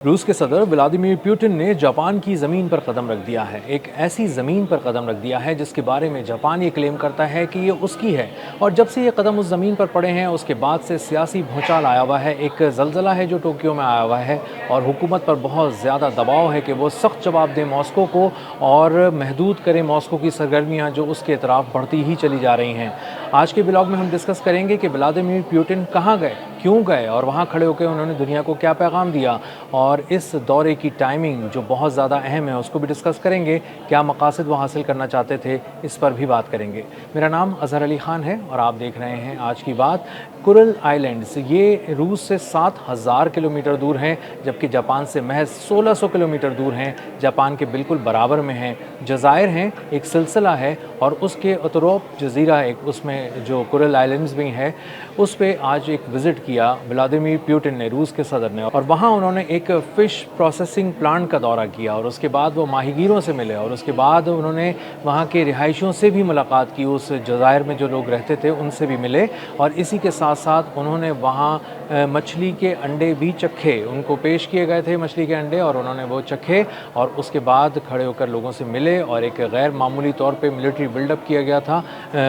रूस के सदर व्लादिमीर पुतिन ने जापान की ज़मीन पर कदम रख दिया है। एक ऐसी ज़मीन पर कदम रख दिया है जिसके बारे में जापान ये क्लेम करता है कि ये उसकी है। और जब से ये कदम उस ज़मीन पर पड़े हैं उसके बाद से सियासी भूचाल आया हुआ है। एक ज़लज़ला है जो टोक्यो में आया हुआ है और हुकूमत पर बहुत ज़्यादा दबाव है कि वो सख्त जवाब दें मॉस्को को और महदूद करें मॉस्को की सरगर्मियाँ जो उसके तरफ बढ़ती ही चली जा रही हैं। आज के ब्लॉग में हम डिस्कस करेंगे कि व्लादिमीर पुतिन कहाँ गए, क्यों गए और वहाँ खड़े होकर उन्होंने दुनिया को क्या पैगाम दिया, और इस दौरे की टाइमिंग जो बहुत ज़्यादा अहम है उसको भी डिस्कस करेंगे। क्या मकासद वो हासिल करना चाहते थे, इस पर भी बात करेंगे। मेरा नाम अज़हर अली ख़ान है और आप देख रहे हैं आज की बात। कुरल आइलैंड्स ये रूस से 7000 किलोमीटर दूर हैं, जबकि जापान से महज 1600 किलोमीटर दूर हैं। जापान के बिल्कुल बराबर में हैं। जज़ायर हैं, एक सिलसिला है और उसके अतरोप जज़ीरा एक, उसमें जो कुरल आइलैंड्स भी हैं उस पर आज एक विज़िट किया व्लादिमीर पुतिन ने, रूस के सदर ने, और वहाँ उन्होंने एक फ़िश प्रोसेसिंग प्लांट का दौरा किया और उसके बाद वो माहीगीरों से मिले और उसके बाद उन्होंने वहाँ के रिहायशियों से भी मुलाकात की, उस जज़ायर में जो लोग रहते थे उनसे भी मिले। और इसी के साथ साथ उन्होंने वहाँ मछली के अंडे भी चखे, उनको पेश किए गए थे मछली के अंडे और उन्होंने वो चखे और उसके बाद खड़े होकर लोगों से मिले और एक गैर मामूली तौर पे मिलिट्री बिल्डअप किया गया था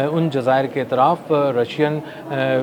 उन जज़ायर के तरफ रशियन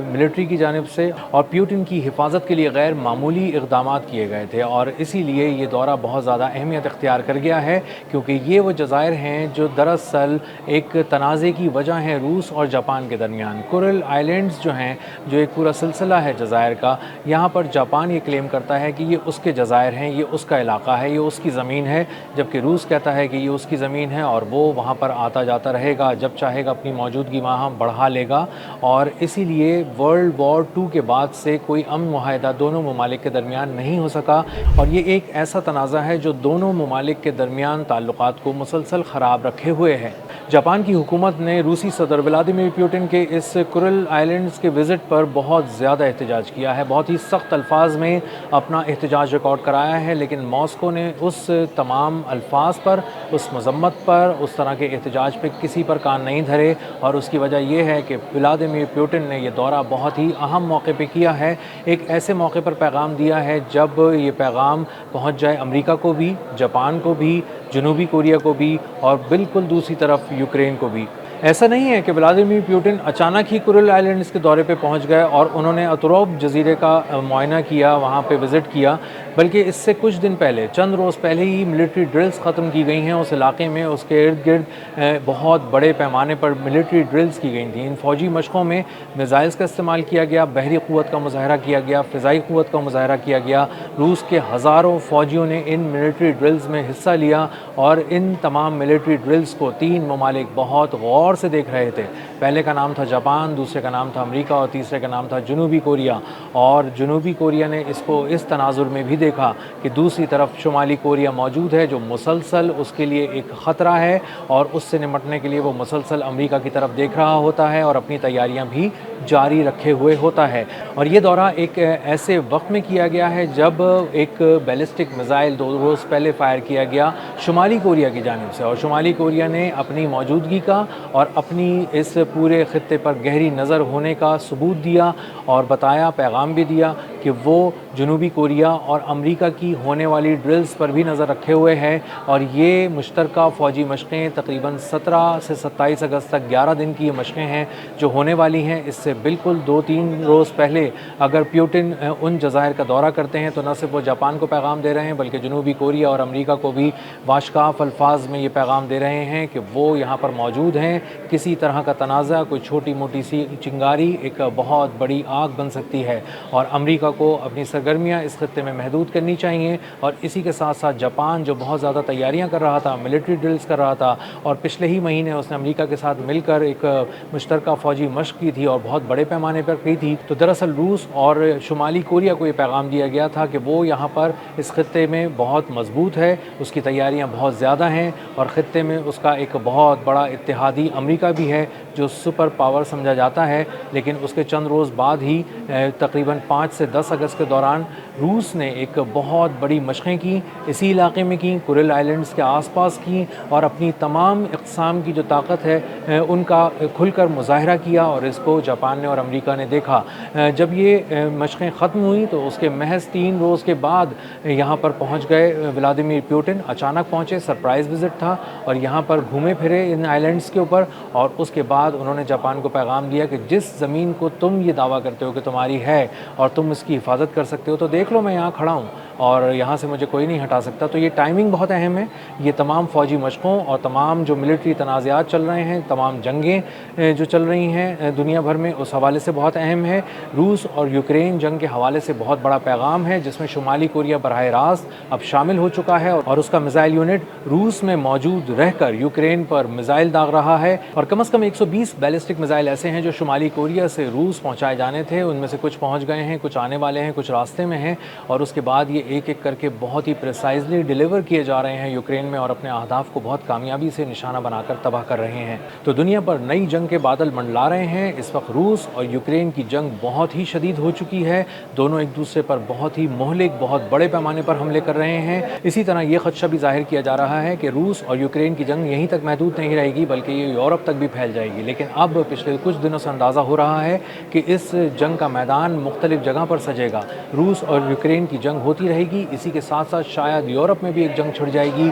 मिलिट्री की जानिब से, और पुतिन की हिफाजत के लिए गैर मामूली इक़दामात किए गए थे। और इसीलिए ये दौरा बहुत ज़्यादा अहमियत इख्तियार कर गया है क्योंकि ये वो जज़ायर हैं जो दरअसल एक तनाज़े की वजह है रूस और जापान के दरमियान। कुरल आइलैंड्स जो हैं, जो एक पूरा सिलसिला है जज़ायर का, यहाँ पर जापान ये क्लेम करता है कि ये उसके जज़ायर हैं, ये उसका इलाका है, ये उसकी ज़मीन है, जबकि रूस कहता है कि ये उसकी ज़मीन है और वो वहाँ पर आता जाता रहेगा, जब चाहेगा अपनी मौजूदगी वहाँ बढ़ा लेगा। और इसीलिए वर्ल्ड वॉर 2 के बाद से कोई अमन मुआहदा दोनों ममालिक के दरमियान नहीं हो सका और ये एक ऐसा तनाज़ा है जो दोनों ममालिक के दरमियान ताल्लुकात को मुसलसल ख़राब रखे हुए है। जापान की हुकूमत ने रूसी सदर व्लादिमीर पुतिन के इस कुरल आइलैंड्स के विज़िट पर बहुत ज़्यादा एहतजाज किया है, बहुत ही सख्त अल्फाज में अपना एहतजाज रिकॉर्ड कराया है, लेकिन मॉस्को ने उस तमाम अल्फाज पर, उस मजम्मत पर, उस तरह के एहतजाज पर किसी पर कान नहीं धरे। और उसकी वजह यह है कि व्लादिमीर पुतिन ने यह दौरा बहुत ही अहम मौके पर किया है, एक ऐसे मौके पर पैगाम दिया है जब ये पैगाम पहुँच जाए अमेरिका को भी, जापान को भी, जनूबी कोरिया को भी और बिल्कुल दूसरी तरफ यूक्रेन को भी। ऐसा नहीं है कि व्लादिमीर पुतिन अचानक ही कुरल आइलैंड्स के दौरे पे पहुंच गए और उन्होंने अतरोप जज़ीरे का मुआयना किया, वहां पे विज़िट किया, बल्कि इससे कुछ दिन पहले, चंद रोज़ पहले ही मिलिट्री ड्रिल्स ख़त्म की गई हैं उस इलाके में। उसके इर्द गिर्द बहुत बड़े पैमाने पर मिलिट्री ड्रिल्स की गई थी। इन फ़ौजी मशक़ों में मिज़ाइल्स का इस्तेमाल किया गया, बहरी क़ुव्वत का मुज़ाहरा किया गया, फ़िज़ाई क़ुव्वत का मुज़ाहरा किया गया। रूस के हज़ारों फ़ौजियों ने इन मिलिट्री ड्रिल्स में हिस्सा लिया और इन तमाम मिलिट्री ड्रिल्स को 3 ममालिक बहुत गौर से देख रहे थे। पहले का नाम था जापान, दूसरे का नाम था अमेरिका और तीसरे का नाम था जनूबी कोरिया। और जनूबी कोरिया ने इसको इस तनाजुर में भी देखा कि दूसरी तरफ शुमाली कोरिया मौजूद है जो मुसलसल उसके लिए एक ख़तरा है और उससे निपटने के लिए वो मुसलसल अमेरिका की तरफ देख रहा होता है और अपनी तैयारियां भी जारी रखे हुए होता है। और ये दौरा एक ऐसे वक्त में किया गया है जब एक बैलिस्टिक मिसाइल 2 रोज़ पहले फायर किया गया शुमाली कोरिया की जानिब से, और शुमाली कोरिया ने अपनी मौजूदगी का और अपनी इस पूरे ख़ित्ते पर गहरी नज़र होने का सबूत दिया और बताया, पैगाम भी दिया कि वो जनूबी कोरिया और अमेरिका की होने वाली ड्रिल्स पर भी नज़र रखे हुए हैं। और ये मुश्तरका फ़ौजी मशक़ें तकरीबन 17 से 27 अगस्त तक 11 दिन की ये मशक़ें हैं जो होने वाली हैं। इससे बिल्कुल 2-3 रोज़ पहले अगर पुतिन उन जज़ायर का दौरा करते हैं तो न सिर्फ वो जापान को पैगाम दे रहे हैं बल्कि जनूबी कोरिया और अमेरिका को भी वाशकाफ़ अल्फाज में ये पैगाम दे रहे हैं कि वो यहाँ पर मौजूद हैं। किसी तरह का तनाज़ा, कोई छोटी मोटी सी चिंगारी एक बहुत बड़ी आग बन सकती है और अमेरिका को अपनी सरगर्मियाँ इस खत्ते में महदूद करनी चाहिए। और इसी के साथ साथ जापान जो बहुत ज़्यादा तैयारियां कर रहा था, मिलिट्री ड्रिल्स कर रहा था, और पिछले ही महीने उसने अमेरिका के साथ मिलकर एक मुश्तरका फ़ौजी मशक़ की थी और बहुत बड़े पैमाने पर की थी, तो दरअसल रूस और शुमाली कोरिया को ये पैगाम दिया गया था कि वो यहाँ पर इस खत्ते में बहुत मजबूत है, उसकी तैयारियाँ बहुत ज़्यादा हैं और ख़त्ते में उसका एक बहुत बड़ा इत्तेहादी अमेरिका भी है जो सुपर पावर समझा जाता है। लेकिन उसके चंद रोज़ बाद ही तकरीबन 5 से 10 अगस्त के दौरान रूस ने एक बहुत बड़ी मशक़ें की, इसी इलाके में की, कुरिल आइलैंड्स के आसपास की और अपनी तमाम इक़्साम की जो ताकत है उनका खुलकर मुज़ाहरा किया और इसको जापान ने और अमेरिका ने देखा। जब ये मशक़ें ख़त्म हुई तो उसके महज़ 3 रोज़ के बाद यहाँ पर पहुँच गए व्लादिमीर पुतिन। अचानक पहुँचे, सरप्राइज़ विज़िट था और यहाँ पर घूमे फिरे इन आइलैंड्स के ऊपर और उसके बाद उन्होंने जापान को पैगाम दिया कि जिस ज़मीन को तुम ये दावा करते हो कि तुम्हारी है और तुम इसकी हिफाजत कर सकते हो, तो देख लो मैं यहाँ खड़ा हूँ और यहाँ से मुझे कोई नहीं हटा सकता। तो ये टाइमिंग बहुत अहम है। ये तमाम फ़ौजी मशक़ों और तमाम जो मिलिट्री तनाज़ात चल रहे हैं, तमाम जंगें जो चल रही हैं दुनिया भर में, उस हवाले से बहुत अहम है। रूस और यूक्रेन जंग के हवाले से बहुत बड़ा पैगाम है जिसमें शुमाली कोरिया बराह रास्त अब शामिल हो चुका है और उसका मिसाइल यूनिट रूस में मौजूद रहकर यूक्रेन पर मिसाइल दाग रहा है। और कम से कम 120 बैलिस्टिक मिसाइल ऐसे हैं जो शुमाली कोरिया से रूस पहुँचाए जाने थे। उनमें से कुछ पहुँच गए हैं, कुछ आने वाले हैं, कुछ रास्ते में हैं और उसके बाद ये एक एक करके बहुत ही प्रिसाइजली डिलीवर किए जा रहे हैं यूक्रेन में और अपने अहदाफ को बहुत कामयाबी से निशाना बनाकर तबाह कर रहे हैं। तो दुनिया पर नई जंग के बादल मंडला रहे हैं। इस वक्त रूस और यूक्रेन की जंग बहुत ही शदीद हो चुकी है। दोनों एक दूसरे पर बहुत ही मोहलिक, बहुत बड़े पैमाने पर हमले कर रहे हैं। इसी तरह ये खदशा भी जाहिर किया जा रहा है कि रूस और यूक्रेन की जंग यहीं तक महदूद नहीं रहेगी बल्कि ये यूरोप तक भी फैल जाएगी। लेकिन अब पिछले कुछ दिनों से अंदाज़ा हो रहा है कि इस जंग का मैदान मुख्तलिफ जगह पर सजेगा। रूस और यूक्रेन की जंग होती रहेगी, इसी के साथ साथ शायद यूरोप में भी एक जंग छिड़ जाएगी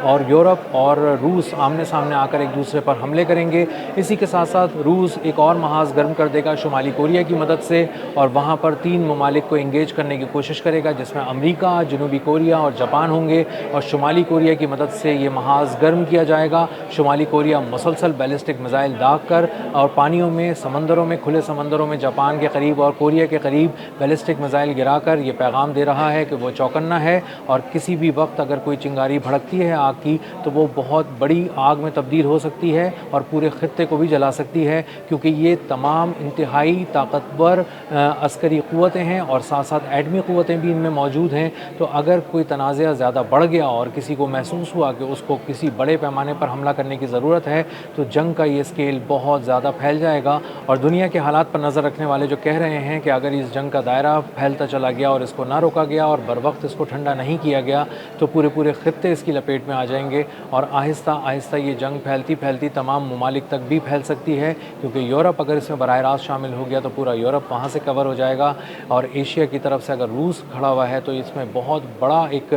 और यूरोप और रूस आमने सामने आकर एक दूसरे पर हमले करेंगे। इसी के साथ साथ रूस एक और महाज गर्म कर देगा शुमाली कोरिया की मदद से और वहाँ पर 3 ममालिक को इंगेज करने की कोशिश करेगा जिसमें अमेरिका, जनूबी कोरिया और जापान होंगे और शुमाली कोरिया की मदद से ये महाज गर्म किया जाएगा। शुमाली कोरिया मुसलसल बैलिस्टिक मिसाइल दाग कर और पानियों में, समंदरों में, खुले समंदरों में जापान के करीब और कोरिया के करीब बैलिस्टिक मिसाइल गिराकर ये पैगाम दे रहा है कि वो चौकन्ना है और किसी भी वक्त अगर कोई चिंगारी भड़कती है आग की तो वो बहुत बड़ी आग में तब्दील हो सकती है और पूरे खित्ते को भी जला सकती है, क्योंकि ये तमाम इंतहाई ताकतवर अस्करी क़ुव्वतें हैं और साथ साथ एटमी क़ुव्वतें भी इनमें मौजूद हैं। तो अगर कोई तनाज़ा ज़्यादा बढ़ गया और किसी को महसूस हुआ कि उसको किसी बड़े पैमाने पर हमला करने की ज़रूरत है तो जंग का ये स्केल बहुत ज़्यादा फैल जाएगा। और दुनिया के हालात पर नज़र रखने वाले जो कह रहे हैं कि अगर इस जंग का दायरा फैलता चला गया और इसको ना रोका गया और बर वक्त इसको ठंडा नहीं किया गया तो पूरे खित्ते इसकी लपेट में आ जाएंगे और आहिस्ता आहिस्ता ये जंग फैलती फैलती तमाम ममालिक तक भी फैल सकती है, क्योंकि यूरोप अगर इसमें बराह रास्त शामिल हो गया तो पूरा यूरोप वहाँ से कवर हो जाएगा और एशिया की तरफ से अगर रूस खड़ा हुआ है तो इसमें बहुत बड़ा एक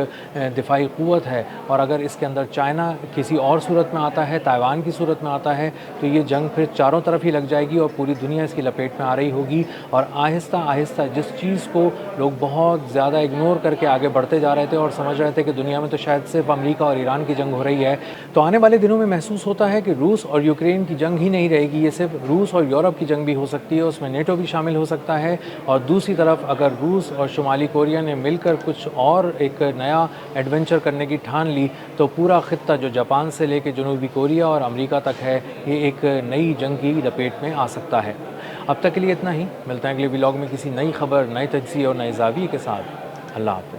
दिफाई क़ुव्वत है और अगर इसके अंदर चाइना किसी और सूरत में आता है, ताइवान की सूरत में आता है तो ये जंग फिर चारों तरफ ही लग जाएगी और पूरी दुनिया इसकी लपेट में आ रही होगी। और आहिस्ता आहिस्ता जिस चीज़ को लोग बहुत ज़्यादा इग्नोर करके आगे बढ़ते जा रहे थे और समझ रहे थे कि दुनिया में तो शायद सिर्फ अमेरिका और ईरान की जंग हो रही है, तो आने वाले दिनों में महसूस होता है कि रूस और यूक्रेन की जंग ही नहीं रहेगी, ये सिर्फ रूस और यूरोप की जंग भी हो सकती है, उसमें नेटो भी शामिल हो सकता है। और दूसरी तरफ अगर रूस और शुमाली कोरिया ने मिलकर कुछ और एक नया एडवेंचर करने की ठान ली तो पूरा खित्ता जो जापान से लेकर जनूबी कोरिया और अमेरिका तक है ये एक नई जंग की लपेट में आ सकता है। अब तक के लिए इतना ही, मिलते हैं अगले व्लॉग में किसी नई खबर, नए तजज़िये और नए ज़ाविये के साथ। अल्लाह हाफ़िज़।